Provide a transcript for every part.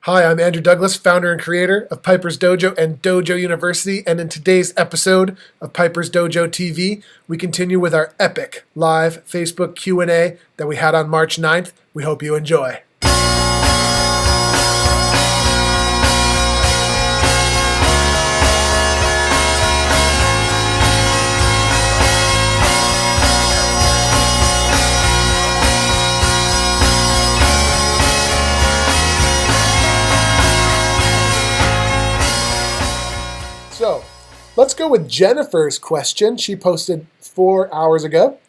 Hi, I'm Andrew Douglas, founder and creator of Piper's Dojo and Dojo University, and in today's episode of Piper's Dojo TV, we continue with our epic live Facebook Q&A that we had on March 9th. We hope you enjoy. So, let's go with Jennifer's question. She posted 4 hours ago.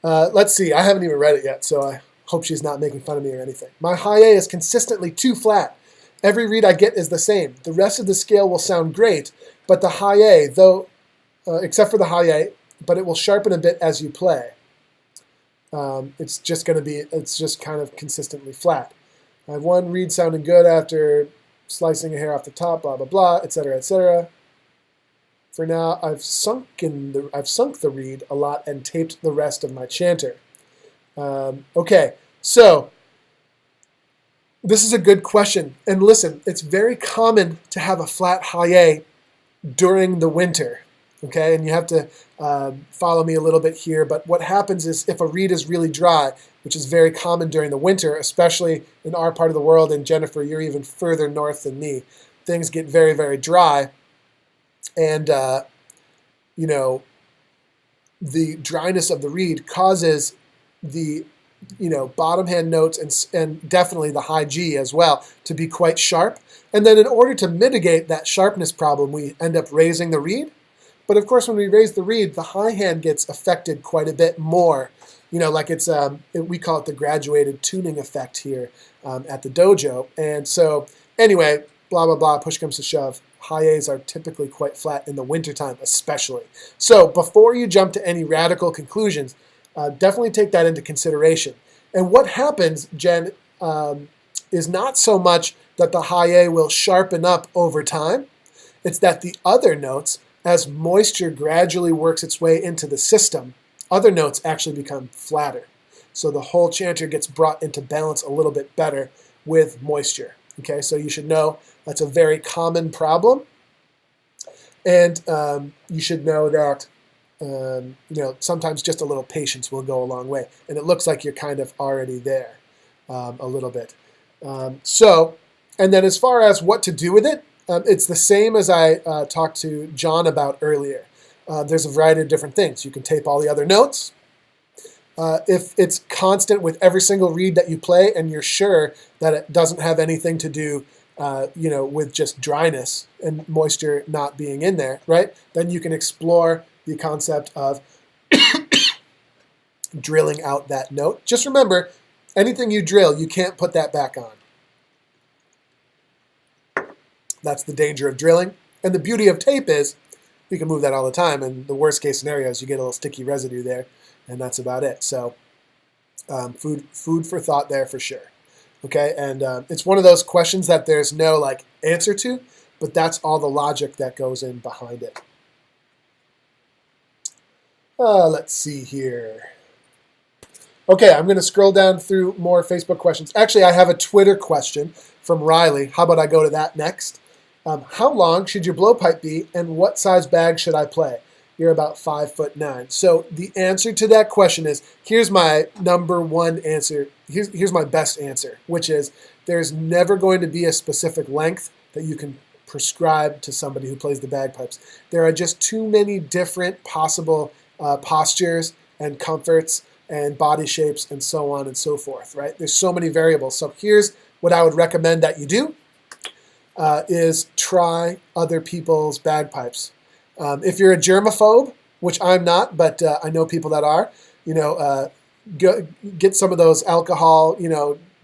Let's see, I haven't even read it yet, so I hope she's not making fun of me or anything. My high A is consistently too flat. Every read I get is the same. The rest of the scale will sound great, but the high A, except for the high A, but it will sharpen a bit as you play. It's just kind of consistently flat. I have one read sounding good after slicing a hair off the top, blah, blah, blah, etc., etc. For now, I've sunk the reed a lot and taped the rest of my chanter. Okay, so this is a good question. And listen, it's very common to have a flat high A during the winter. Okay, and you have to follow me a little bit here. But what happens is if a reed is really dry, which is very common during the winter, especially in our part of the world, and Jennifer, you're even further north than me, things get very, very dry. And, the dryness of the reed causes the, bottom hand notes and definitely the high G as well to be quite sharp. And then in order to mitigate that sharpness problem, we end up raising the reed. But of course, when we raise the reed, the high hand gets affected quite a bit more. Like we call it the graduated tuning effect here at the dojo. And so anyway, blah, blah, blah, push comes to shove. High A's are typically quite flat in the wintertime especially. So before you jump to any radical conclusions, definitely take that into consideration. And what happens, Jen, is not so much that the high A will sharpen up over time. It's that the other notes, as moisture gradually works its way into the system, other notes actually become flatter. So the whole chanter gets brought into balance a little bit better with moisture. Okay, so you should know that's a very common problem, and you should know that sometimes just a little patience will go a long way, and it looks like you're kind of already there a little bit. And then as far as what to do with it, it's the same as I talked to John about earlier. There's a variety of different things. You can tape all the other notes. If it's constant with every single read that you play and you're sure that it doesn't have anything to do with just dryness and moisture not being in there, right? Then you can explore the concept of drilling out that note. Just remember, anything you drill, you can't put that back on. That's the danger of drilling. And the beauty of tape is you can move that all the time, and the worst case scenario is you get a little sticky residue there, and that's about it. So food for thought there for sure. Okay, and it's one of those questions that there's no answer to, but that's all the logic that goes in behind it. Let's see here. Okay, I'm going to scroll down through more Facebook questions. Actually, I have a Twitter question from Riley. How about I go to that next? How long should your blowpipe be, and what size bag should I play? You're about 5'9". So the answer to that question is, here's my number one answer. Here's my best answer, which is there's never going to be a specific length that you can prescribe to somebody who plays the bagpipes. There are just too many different possible postures and comforts and body shapes and so on and so forth, right? There's so many variables. So here's what I would recommend that you do is try other people's bagpipes. If you're a germaphobe, which I'm not, but I know people that are, get some of those alcohol,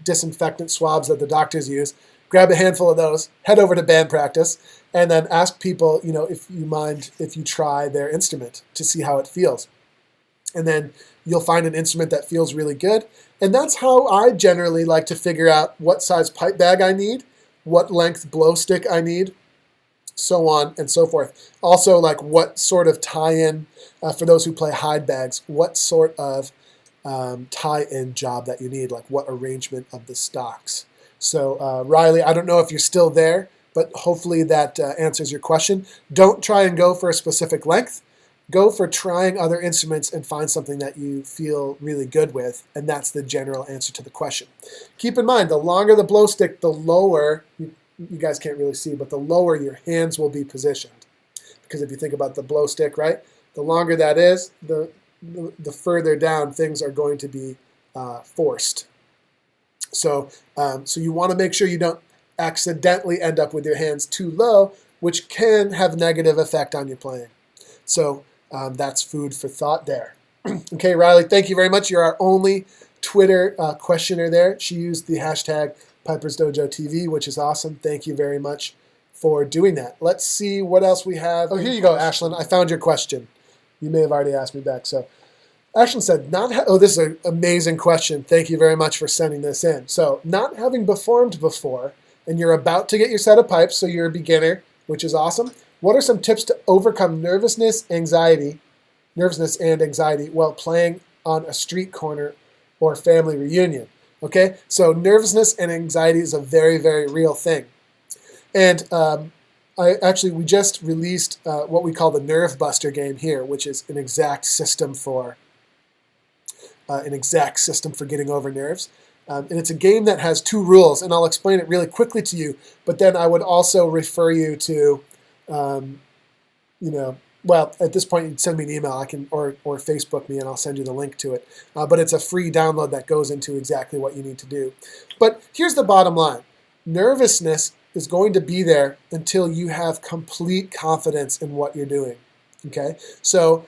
disinfectant swabs that the doctors use, grab a handful of those, head over to band practice, and then ask people, if you mind if you try their instrument to see how it feels. And then you'll find an instrument that feels really good. And that's how I generally like to figure out what size pipe bag I need, what length blow stick I need, so on and so forth. Also, what sort of tie-in, for those who play hide bags, what sort of tie-in job that you need, what arrangement of the stocks. So Riley, I don't know if you're still there, but hopefully that answers your question. Don't try and go for a specific length. Go for trying other instruments and find something that you feel really good with, and that's the general answer to the question. Keep in mind, the longer the blow stick, the lower, you guys can't really see, but the lower your hands will be positioned. Because if you think about the blow stick, right, the longer that is, the further down things are going to be forced. So you want to make sure you don't accidentally end up with your hands too low, which can have a negative effect on your playing. So that's food for thought there. Okay, Riley, thank you very much. You're our only Twitter questioner there. She used the hashtag PipersDojoTV, which is awesome. Thank you very much for doing that. Let's see what else we have. Oh, here you go, Ashlyn. I found your question. You may have already asked me back. So Ashlyn said, this is an amazing question. Thank you very much for sending this in. So not having performed before, and you're about to get your set of pipes, so you're a beginner, which is awesome. What are some tips to overcome nervousness and anxiety while playing on a street corner or family reunion? Okay, so nervousness and anxiety is a very, very real thing. And we just released what we call the Nerve Buster game here, which is an exact system for getting over nerves. And it's a game that has 2 rules, and I'll explain it really quickly to you. But then I would also refer you to, well, at this point, you'd send me an email, or Facebook me, and I'll send you the link to it. But it's a free download that goes into exactly what you need to do. But here's the bottom line: nervousness is going to be there until you have complete confidence in what you're doing. Okay, so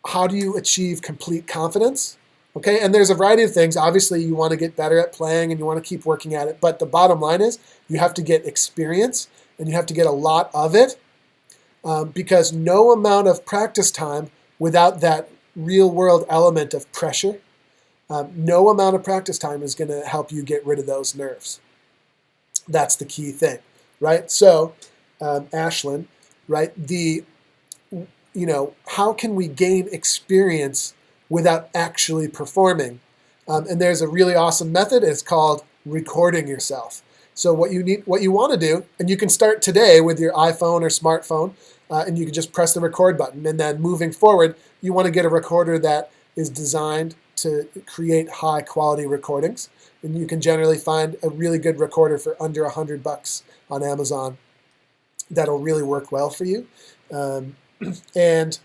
how do you achieve complete confidence? Okay, and there's a variety of things. Obviously, you want to get better at playing and you want to keep working at it, but the bottom line is you have to get experience and you have to get a lot of it, because no amount of practice time without that real-world element of pressure, no amount of practice time is going to help you get rid of those nerves. That's the key thing, right? So, Ashlyn, right, how can we gain experience without actually performing? And there's a really awesome method. It's called recording yourself. So what you want to do, and you can start today with your iPhone or smartphone, and you can just press the record button. And then moving forward, you want to get a recorder that is designed to create high quality recordings. And you can generally find a really good recorder for under $100 on Amazon that'll really work well for you. And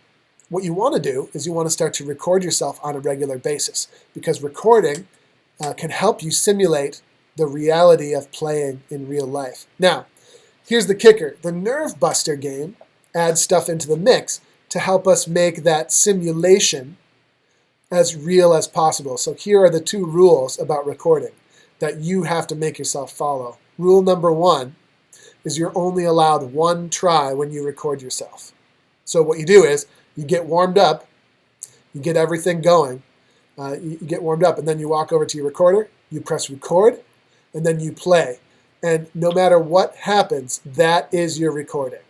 what you want to do is you want to start to record yourself on a regular basis, because recording can help you simulate the reality of playing in real life. Now, here's the kicker. The Nerve Buster game adds stuff into the mix to help us make that simulation as real as possible. So here are the 2 rules about recording that you have to make yourself follow. Rule number 1 is you're only allowed 1 try when you record yourself. So what you do is you get warmed up, you get everything going, you get warmed up, and then you walk over to your recorder, you press record, and then you play. And no matter what happens, that is your recording.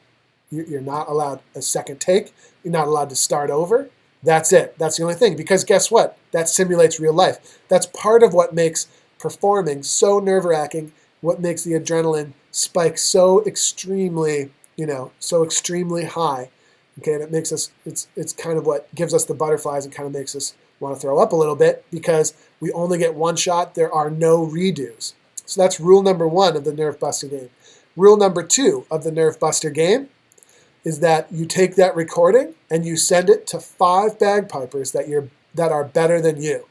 You're not allowed a second take. You're not allowed to start over. That's it. That's the only thing. Because guess what? That simulates real life. That's part of what makes performing so nerve-wracking, what makes the adrenaline spike so extremely high. Okay, and it makes us, it's kind of what gives us the butterflies and kind of makes us want to throw up a little bit, because we only get 1 shot. There are no redos. So that's rule number 1 of the Nerve Buster game. Rule number 2 of the Nerve Buster game is that you take that recording and you send it to 5 bagpipers that are better than you.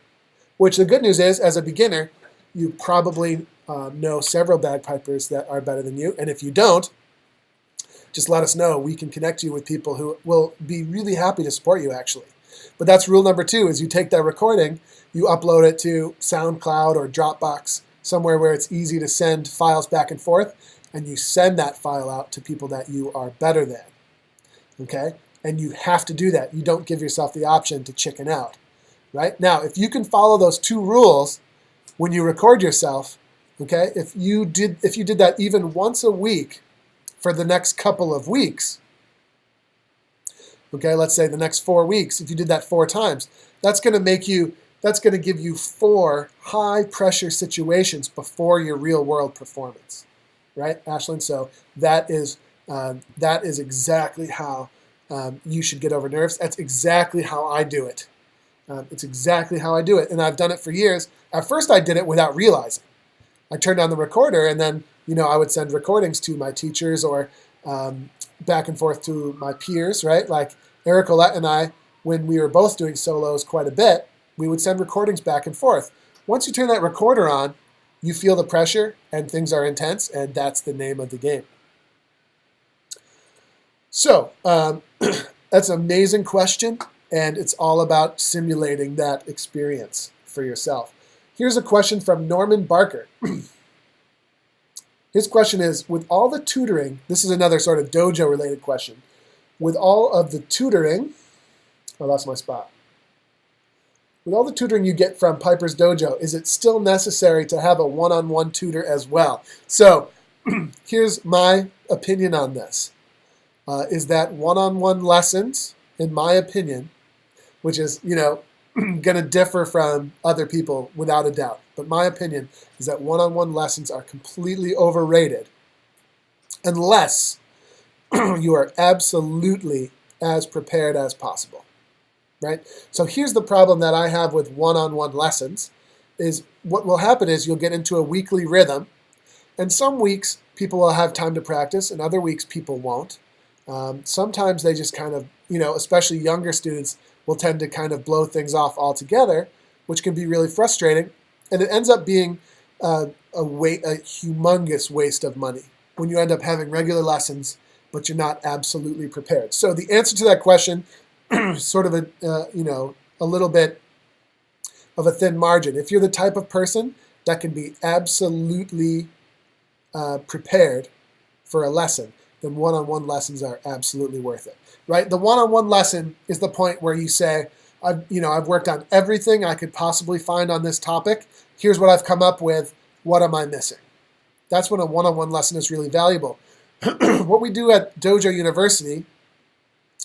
Which the good news is, as a beginner, you probably know several bagpipers that are better than you. And if you don't, just let us know. We can connect you with people who will be really happy to support you, actually. But that's rule number 2, is you take that recording, you upload it to SoundCloud or Dropbox, somewhere where it's easy to send files back and forth, and you send that file out to people that you are better than. Okay? And you have to do that. You don't give yourself the option to chicken out. Right? Now, if you can follow those 2 rules when you record yourself, okay, if you did that even once a week for the next couple of weeks, okay, let's say the next 4 weeks, if you did that 4 times, that's going to make you that's going to give you 4 high-pressure situations before your real-world performance, right, Ashlyn? So that is exactly how you should get over nerves. That's exactly how I do it. It's exactly how I do it, and I've done it for years. At first, I did it without realizing. I turned on the recorder, and then I would send recordings to my teachers or back and forth to my peers, right? Like Eric Olette and I, when we were both doing solos quite a bit, we would send recordings back and forth. Once you turn that recorder on, you feel the pressure and things are intense, and that's the name of the game. So that's an amazing question, and it's all about simulating that experience for yourself. Here's a question from Norman Barker. His question is, with all the tutoring, this is another sort of dojo-related question. With all of the tutoring, I lost my spot. With all the tutoring you get from Piper's Dojo, is it still necessary to have a one-on-one tutor as well? So here's my opinion on this, is that one-on-one lessons, in my opinion, which is, going to differ from other people without a doubt. But my opinion is that one-on-one lessons are completely overrated unless you are absolutely as prepared as possible, right? So here's the problem that I have with one-on-one lessons is what will happen is you'll get into a weekly rhythm, and some weeks people will have time to practice and other weeks people won't. Sometimes they just kind of, especially younger students, will tend to kind of blow things off altogether, which can be really frustrating. And it ends up being a humongous waste of money when you end up having regular lessons, but you're not absolutely prepared. So the answer to that question, sort of a little bit of a thin margin. If you're the type of person that can be absolutely prepared for a lesson, then one-on-one lessons are absolutely worth it, right? The one-on-one lesson is the point where you say, I've worked on everything I could possibly find on this topic. Here's what I've come up with. What am I missing? That's when a one-on-one lesson is really valuable. What we do at Dojo University,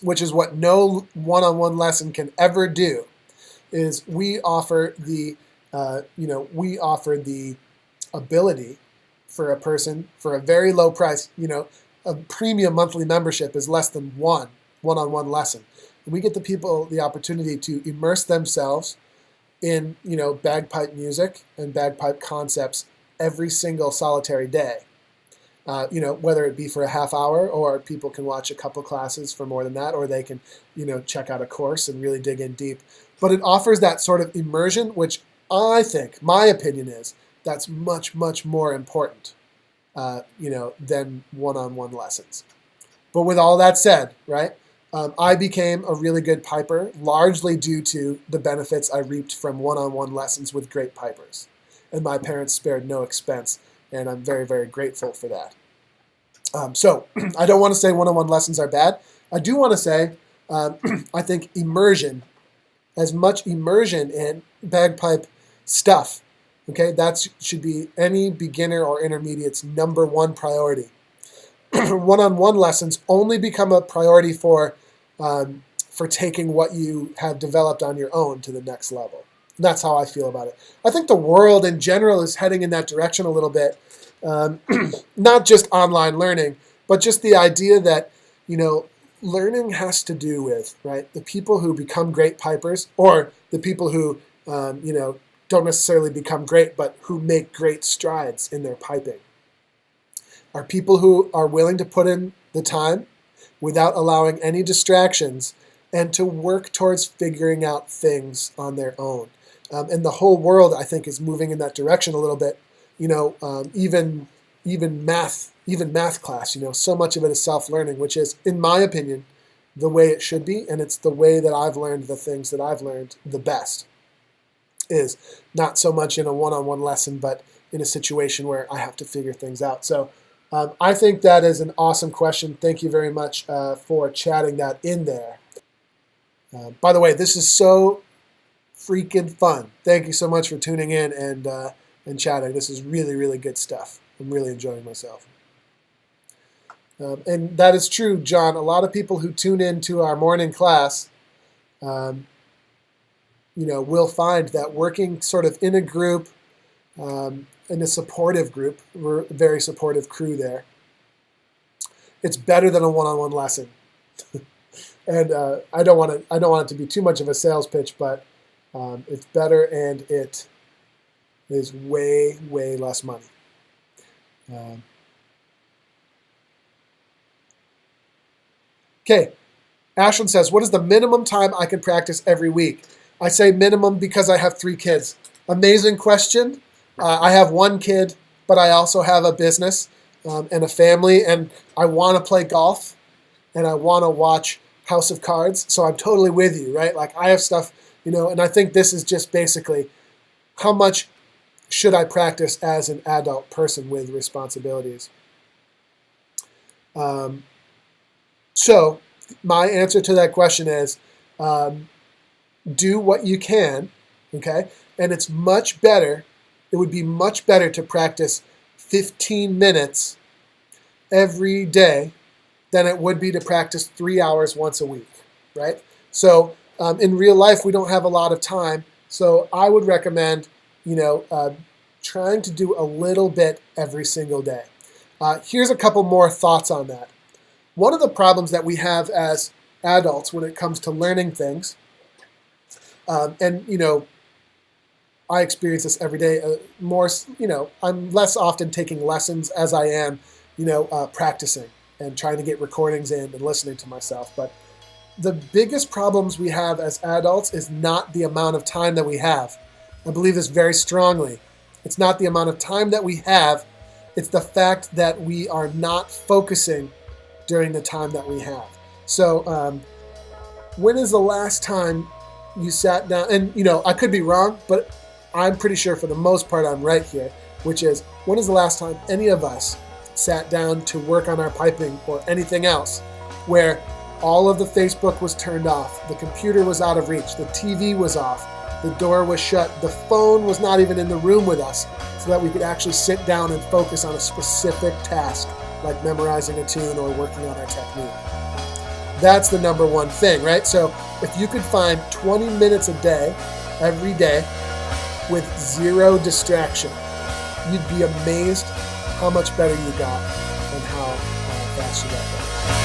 which is what no one-on-one lesson can ever do, is we offer the ability for a person for a very low price. A premium monthly membership is less than one-on-one lesson. And we get the people the opportunity to immerse themselves in, bagpipe music and bagpipe concepts every single solitary day. Whether it be for a half hour or people can watch a couple classes for more than that, or they can, check out a course and really dig in deep. But it offers that sort of immersion, which I think, my opinion is, that's much, much more important. Than one-on-one lessons. But with all that said, right, I became a really good piper largely due to the benefits I reaped from one-on-one lessons with great pipers. And my parents spared no expense, and I'm very, very grateful for that. So I don't want to say one-on-one lessons are bad. I do want to say I think immersion, as much immersion in bagpipe stuff, okay, that should be any beginner or intermediate's number one priority. One-on-one lessons only become a priority for taking what you have developed on your own to the next level. And that's how I feel about it. I think the world in general is heading in that direction a little bit. Not just online learning, but just the idea that, learning has to do with, right, the people who become great pipers or the people who, don't necessarily become great, but who make great strides in their piping, are people who are willing to put in the time without allowing any distractions and to work towards figuring out things on their own. And the whole world, I think, is moving in that direction a little bit. Even math class, so much of it is self-learning, which is, in my opinion, the way it should be, and it's the way that I've learned the things that I've learned the best. Is not so much in a one-on-one lesson, but in a situation where I have to figure things out. So I think that is an awesome question. Thank you very much for chatting that in there. By the way, this is so freaking fun. Thank you so much for tuning in and chatting. This is really, really good stuff. I'm really enjoying myself. And that is true, John. A lot of people who tune in to our morning class we'll find that working sort of in a group, in a supportive group, we're a very supportive crew there, it's better than a one-on-one lesson. And I don't want it to be too much of a sales pitch, but it's better, and it is way, way less money. Okay, Ashlyn says, what is the minimum time I can practice every week? I say minimum because I have 3 kids. Amazing question. I have 1 kid, but I also have a business and a family, and I want to play golf, and I want to watch House of Cards, so I'm totally with you, right? Like, I have stuff, and I think this is just basically how much should I practice as an adult person with responsibilities. So my answer to that question is do what you can, okay? And it's much better, it would be much better to practice 15 minutes every day than it would be to practice 3 hours once a week, right? So in real life, we don't have a lot of time, so I would recommend, trying to do a little bit every single day. Here's a couple more thoughts on that. One of the problems that we have as adults when it comes to learning things, and I experience this every day. I'm less often taking lessons as I am, practicing and trying to get recordings in and listening to myself. But the biggest problems we have as adults is not the amount of time that we have. I believe this very strongly. It's not the amount of time that we have. It's the fact that we are not focusing during the time that we have. So when is the last time you sat down? And, I could be wrong, but I'm pretty sure for the most part I'm right here, which is, when is the last time any of us sat down to work on our piping or anything else where all of the Facebook was turned off, the computer was out of reach, the TV was off, the door was shut, the phone was not even in the room with us, so that we could actually sit down and focus on a specific task, like memorizing a tune or working on our technique. That's the number one thing, right? So if you could find 20 minutes a day, every day, with 0 distraction, you'd be amazed how much better you got and how fast you got there.